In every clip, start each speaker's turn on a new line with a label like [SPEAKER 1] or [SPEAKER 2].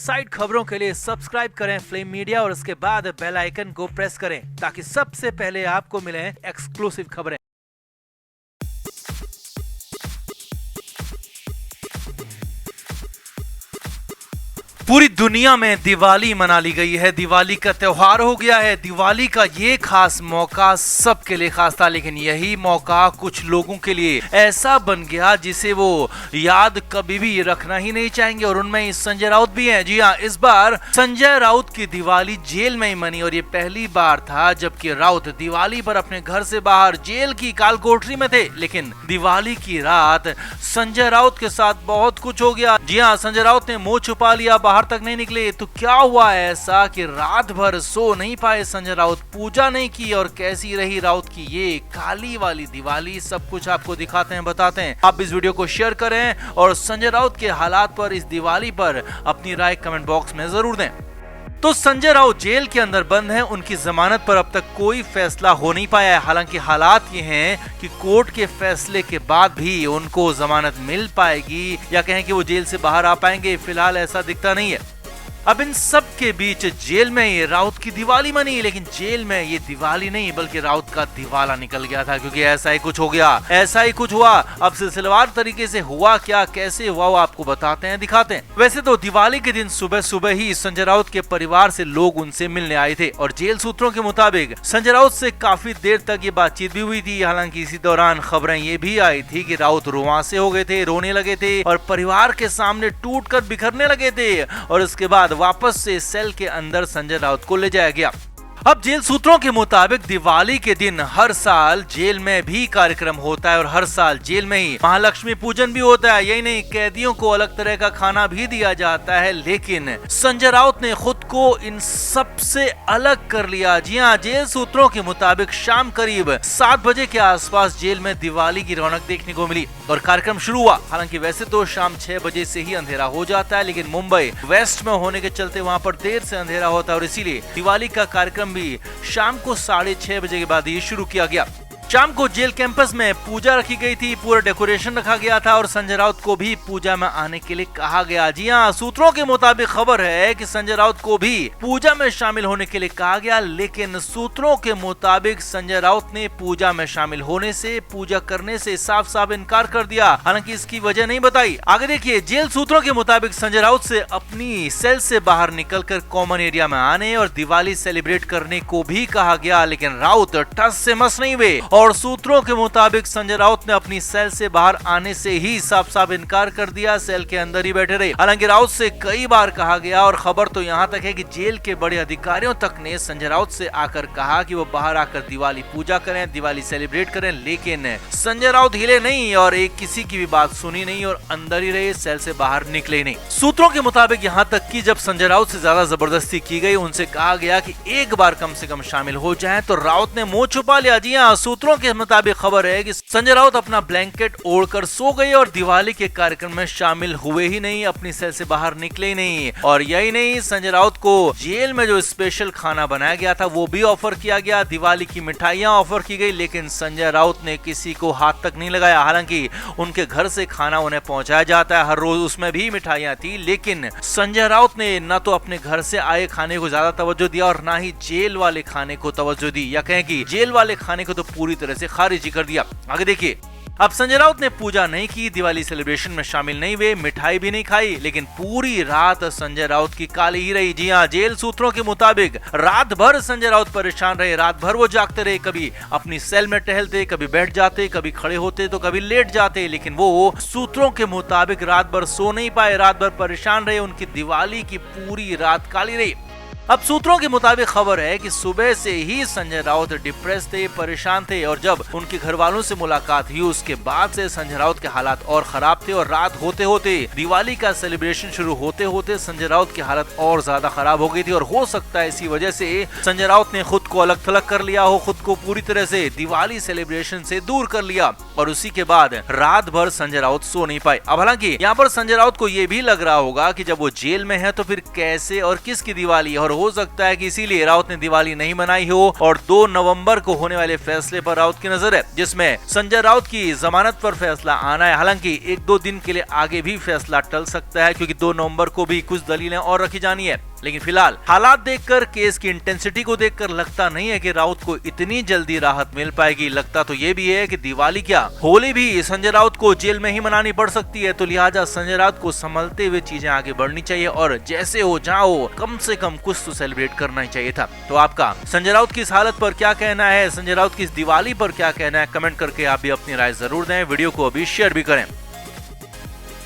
[SPEAKER 1] Side खबरों के लिए सब्सक्राइब करें फ्लेम मीडिया और उसके बाद बेल आइकन को प्रेस करें ताकि सबसे पहले आपको मिले एक्सक्लूसिव खबरें। पूरी दुनिया में दिवाली मना ली गई है। दिवाली का त्योहार हो गया है। दिवाली का ये खास मौका सबके लिए खास था, लेकिन यही मौका कुछ लोगों के लिए ऐसा बन गया जिसे वो याद कभी भी रखना ही नहीं चाहेंगे, और उनमें संजय राउत भी हैं। जी हाँ, इस बार संजय राउत की दिवाली जेल में ही मनी, और ये पहली बार था जबकि राउत दिवाली पर अपने घर से बाहर जेल की कालकोठरी में थे। लेकिन दिवाली की रात संजय राउत के साथ बहुत कुछ हो गया। जी हाँ, संजय राउत ने मुंह छुपा लिया, बाहर तक नहीं निकले। तो क्या हुआ ऐसा कि रात भर सो नहीं पाए संजय राउत, पूजा नहीं की, और कैसी रही राउत की ये काली वाली दिवाली, सब कुछ आपको दिखाते हैं, बताते हैं। आप इस वीडियो को शेयर करें और संजय राउत के हालात पर, इस दिवाली पर अपनी राय कमेंट बॉक्स में जरूर दें। तो संजय राउत जेल के अंदर बंद हैं। उनकी जमानत पर अब तक कोई फैसला हो नहीं पाया है। हालांकि हालात ये हैं कि कोर्ट के फैसले के बाद भी उनको जमानत मिल पाएगी या कहें कि वो जेल से बाहर आ पाएंगे, फिलहाल ऐसा दिखता नहीं है। अब इन सब के बीच जेल में ये राउत की दिवाली मनी, लेकिन जेल में ये दिवाली नहीं बल्कि राउत का दिवाला निकल गया था, क्योंकि ऐसा ही कुछ हो गया, ऐसा ही कुछ हुआ। अब सिलसिलेवार तरीके से हुआ क्या, कैसे हुआ, वो आपको बताते हैं, दिखाते हैं। वैसे तो दिवाली के दिन सुबह सुबह ही संजय राउत के परिवार से लोग उनसे मिलने आए थे, और जेल सूत्रों के मुताबिक संजय राउत से काफी देर तक ये बातचीत भी हुई थी। हालांकि इसी दौरान खबरें ये भी आई थी कि राउत रुआंसे हो गए थे, रोने लगे थे और परिवार के सामने टूट कर बिखरने लगे थे, और उसके बाद वापस से सेल के अंदर संजय राउत को ले जाया गया। अब जेल सूत्रों के मुताबिक दिवाली के दिन हर साल जेल में भी कार्यक्रम होता है, और हर साल जेल में ही महालक्ष्मी पूजन भी होता है। यही नहीं, कैदियों को अलग तरह का खाना भी दिया जाता है। लेकिन संजय राउत ने खुद को इन सब से अलग कर लिया। जी हाँ, जेल सूत्रों के मुताबिक शाम करीब 7 बजे के आसपास जेल में दिवाली की रौनक देखने को मिली और कार्यक्रम शुरू हुआ। हालांकि वैसे तो शाम 6 बजे से ही अंधेरा हो जाता है, लेकिन मुंबई वेस्ट में होने के चलते वहाँ पर देर से अंधेरा होता है, और इसीलिए दिवाली का कार्यक्रम भी शाम को 6:30 बजे के बाद ये शुरू किया गया। शाम को जेल कैंपस में पूजा रखी गई थी, पूरा डेकोरेशन रखा गया था, और संजय राउत को भी पूजा में आने के लिए कहा गया। जी हाँ, सूत्रों के मुताबिक खबर है कि संजय राउत को भी पूजा में शामिल होने के लिए कहा गया, लेकिन सूत्रों के मुताबिक संजय राउत ने पूजा में शामिल होने से, पूजा करने से साफ साफ इनकार कर दिया। हालांकि इसकी वजह नहीं बताई। आगे देखिए, जेल सूत्रों के मुताबिक संजय राउत से अपनी सेल से बाहर निकलकर कॉमन एरिया में आने और दिवाली सेलिब्रेट करने को भी कहा गया, लेकिन राउत टस से मस नहीं हुए, और सूत्रों के मुताबिक संजय राउत ने अपनी सेल से बाहर आने से ही साफ साफ इनकार कर दिया, सेल के अंदर ही बैठे रहे। हालांकि राउत से कई बार कहा गया, और खबर तो यहाँ तक है कि जेल के बड़े अधिकारियों तक ने संजय राउत से आकर कहा कि वो बाहर आकर दिवाली पूजा करें, दिवाली सेलिब्रेट करें, लेकिन संजय राउत हिले नहीं और एक किसी की भी बात सुनी नहीं और अंदर ही रहे, सेल से बाहर निकले नहीं। सूत्रों के मुताबिक यहाँ तक कि जब संजय राउत से ज्यादा जबरदस्ती की गई, उनसे कहा गया कि एक बार कम से कम शामिल हो जाएं, तो राउत ने मुंह छुपा लिया। जी हाँ, सूत्रों के मुताबिक खबर है कि संजय राउत अपना ब्लैंकेट ओढ़कर सो गए और दिवाली के कार्यक्रम में शामिल हुए ही नहीं, अपनी सेल से बाहर निकले ही नहीं। और यही नहीं, संजय राउत को जेल में जो स्पेशल खाना बनाया गया था वो भी ऑफर किया गया, दिवाली की मिठाइयां ऑफर की गई, लेकिन संजय राउत ने किसी को हाथ तक नहीं लगाया। हालांकि उनके घर से खाना उन्हें पहुंचाया जाता है हर रोज, उसमें भी मिठाइयां थी, लेकिन संजय राउत ने न तो अपने घर से आए खाने को ज्यादा तवज्जो दिया और ना ही जेल वाले खाने को तवज्जो दी, या कहें कि जेल वाले खाने को तो पूरी तरह से खारिज कर दिया। आगे देखिए, अब संजय राउत ने पूजा नहीं की, दिवाली सेलिब्रेशन में शामिल नहीं हुए, मिठाई भी नहीं खाई, लेकिन पूरी रात संजय राउत की काली ही रही। जी हाँ, जेल सूत्रों के मुताबिक रात भर संजय राउत परेशान रहे, रात भर वो जागते रहे, कभी अपनी सेल में टहलते, कभी बैठ जाते, कभी खड़े होते तो कभी लेट जाते, लेकिन वो सूत्रों के मुताबिक रात भर सो नहीं पाए, रात भर परेशान रहे, उनकी दिवाली की पूरी रात काली रही। अब सूत्रों के मुताबिक खबर है कि सुबह से ही संजय राउत डिप्रेस थे, परेशान थे, और जब उनके घर वालों से मुलाकात हुई उसके बाद से संजय राउत के हालात और खराब थे, और रात होते होते, दिवाली का सेलिब्रेशन शुरू होते होते संजय राउत की हालत और ज्यादा खराब हो गई थी। और हो सकता है इसी वजह से संजय राउत ने खुद को अलग थलग कर लिया हो, खुद को पूरी तरह से दिवाली सेलिब्रेशन से दूर कर लिया, और उसी के बाद रात भर संजय राउत सो नहीं पाए। अब हालांकि यहाँ पर संजय राउत को ये भी लग रहा होगा कि जब वो जेल में है तो फिर कैसे और किसकी दिवाली, और हो सकता है कि इसीलिए राउत ने दिवाली नहीं मनाई हो और 2 नवंबर को होने वाले फैसले पर राउत की नजर है, जिसमें संजय राउत की जमानत पर फैसला आना है। हालांकि 1-2 दिन के लिए आगे भी फैसला टल सकता है, क्योंकि 2 नवंबर को भी कुछ दलीलें और रखी जानी है। लेकिन फिलहाल हालात देखकर, केस की इंटेंसिटी को देखकर लगता नहीं है कि राउत को इतनी जल्दी राहत मिल पाएगी। लगता तो ये भी है कि दिवाली क्या, होली भी संजय राउत को जेल में ही मनानी पड़ सकती है। तो लिहाजा संजय राउत को संभलते हुए चीजें आगे बढ़नी चाहिए और जैसे हो जहाँ हो, कम से कम कुछ तो सेलिब्रेट करना ही चाहिए था। तो आपका संजय राउत की इस हालत पर क्या कहना है, संजय राउत की इस दिवाली पर क्या कहना है, कमेंट करके आप भी अपनी राय जरूर दें। वीडियो को अभी शेयर भी करें।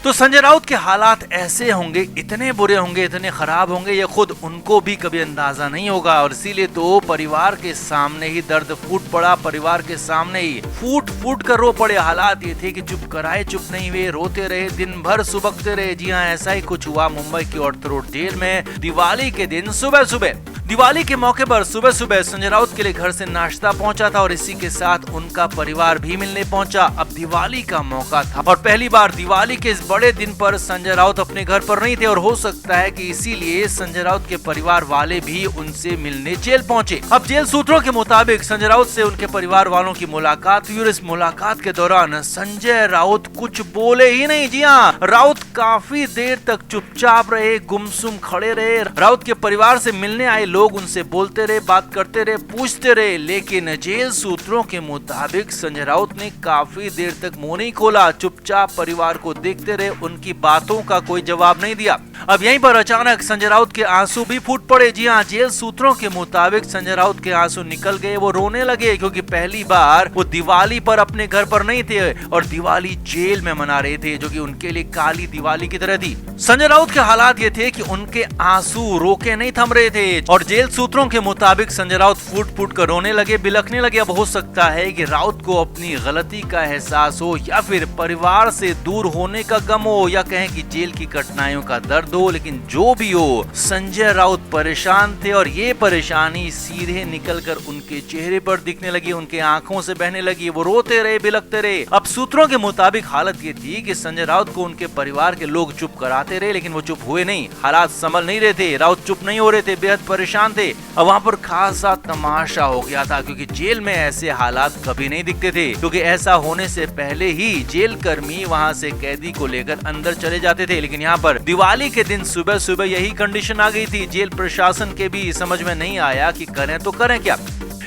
[SPEAKER 1] तो संजय राउत के हालात ऐसे होंगे, इतने बुरे होंगे, इतने खराब होंगे, ये खुद उनको भी कभी अंदाजा नहीं होगा। और इसीलिए तो परिवार के सामने ही दर्द फूट पड़ा, परिवार के सामने ही फूट फूट कर रो पड़े। हालात ये थे कि चुप कराए चुप नहीं हुए, रोते रहे, दिन भर सुबकते रहे। जी हाँ, ऐसा ही कुछ हुआ मुंबई की ऑर्थो रोड जेल में। दिवाली के दिन सुबह सुबह, दिवाली के मौके पर सुबह सुबह संजय राउत के लिए घर से नाश्ता पहुंचा था और इसी के साथ उनका परिवार भी मिलने पहुंचा। अब दिवाली का मौका था और पहली बार दिवाली के इस बड़े दिन पर संजय राउत अपने घर पर नहीं थे और हो सकता है कि इसीलिए संजय राउत के परिवार वाले भी उनसे मिलने जेल पहुंचे। अब जेल सूत्रों के मुताबिक संजय राउत से उनके परिवार वालों की मुलाकात हुई और इस मुलाकात के दौरान संजय राउत कुछ बोले ही नहीं। जी हाँ, राउत काफी देर तक चुपचाप रहे, गुमसुम खड़े रहे। राउत के परिवार से मिलने आए लोग उनसे बोलते रहे, बात करते रहे, पूछते रहे, लेकिन जेल सूत्रों के मुताबिक संजय राउत ने काफी देर तक मुंह नहीं खोला, चुपचाप परिवार को देखते रहे, उनकी बातों का कोई जवाब नहीं दिया। अब यहीं पर अचानक संजय राउत के आंसू भी फूट पड़े। जी हाँ, जेल सूत्रों के मुताबिक संजय राउत के आंसू निकल गए, वो रोने लगे, क्योंकि पहली बार वो दिवाली पर अपने घर पर नहीं थे और दिवाली जेल में मना रहे थे, जो कि उनके लिए काली दिवाली की तरह थी। संजय राउत के हालात ये थे कि उनके आंसू रोके नहीं थम रहे थे और जेल सूत्रों के मुताबिक संजय राउत फूट फूट कर रोने लगे, बिलखने लगे। अब हो सकता है कि राउत को अपनी गलती का एहसास हो या फिर परिवार से दूर होने का गम हो या कहें कि जेल की कठिनाइयों का दर्द हो, लेकिन जो भी हो संजय राउत परेशान थे और ये परेशानी सीधे निकलकर उनके चेहरे पर दिखने लगी, उनके आंखों से बहने लगी। वो रोते रहे, बिलखते रहे। अब सूत्रों के मुताबिक हालत ये थी कि संजय राउत को उनके परिवार के लोग चुप कराते रहे, लेकिन वो चुप हुए नहीं। हालात संभल नहीं रहे थे, राउत चुप नहीं हो रहे थे, बेहद परेशान थे। अब वहाँ पर खासा तमाशा हो गया था, क्योंकि जेल में ऐसे हालात कभी नहीं दिखते थे, क्योंकि ऐसा होने से पहले ही जेल कर्मी वहाँ से कैदी को लेकर अंदर चले जाते थे। लेकिन यहाँ पर दिवाली के दिन सुबह सुबह यही कंडीशन आ गई थी। जेल प्रशासन के भी समझ में नहीं आया कि करें तो करें क्या।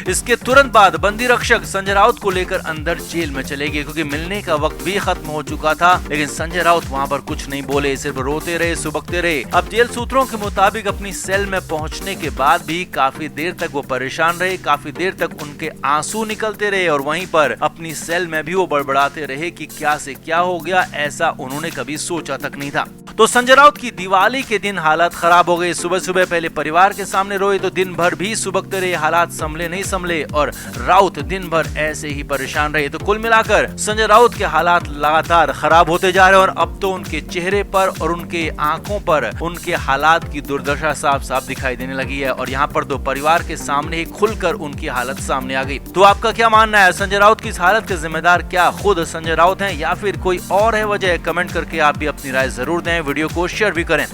[SPEAKER 1] इसके तुरंत बाद बंदी रक्षक संजय राउत को लेकर अंदर जेल में चले गए, क्योंकि मिलने का वक्त भी खत्म हो चुका था। लेकिन संजय राउत वहां पर कुछ नहीं बोले, सिर्फ रोते रहे, सुबकते रहे। अब जेल सूत्रों के मुताबिक अपनी सेल में पहुंचने के बाद भी काफी देर तक वो परेशान रहे, काफी देर तक उनके आंसू निकलते रहे और वहीं पर अपनी सेल में भी वो बड़बड़ाते रहे कि क्या से क्या हो गया, ऐसा उन्होंने कभी सोचा तक नहीं था। तो संजय राउत की दिवाली के दिन हालात खराब हो गए। सुबह सुबह पहले परिवार के सामने रोए, तो दिन भर भी सुबकते रहे, हालात संभले नहीं संभले और राउत दिन भर ऐसे ही परेशान रहे। तो कुल मिलाकर संजय राउत के हालात लगातार खराब होते जा रहे हैं और अब तो उनके चेहरे पर और उनके आंखों पर उनके हालात की दुर्दशा साफ साफ दिखाई देने लगी है और यहाँ पर तो परिवार के सामने ही खुलकर उनकी हालत सामने आ गई। तो आपका क्या मानना है, संजय राउत की इस हालत के जिम्मेदार क्या खुद संजय राउत हैं या फिर कोई और है वजह? कमेंट करके आप भी अपनी राय जरूर दें, वीडियो को शेयर भी करें।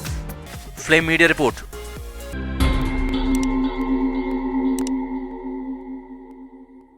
[SPEAKER 1] Flame media report.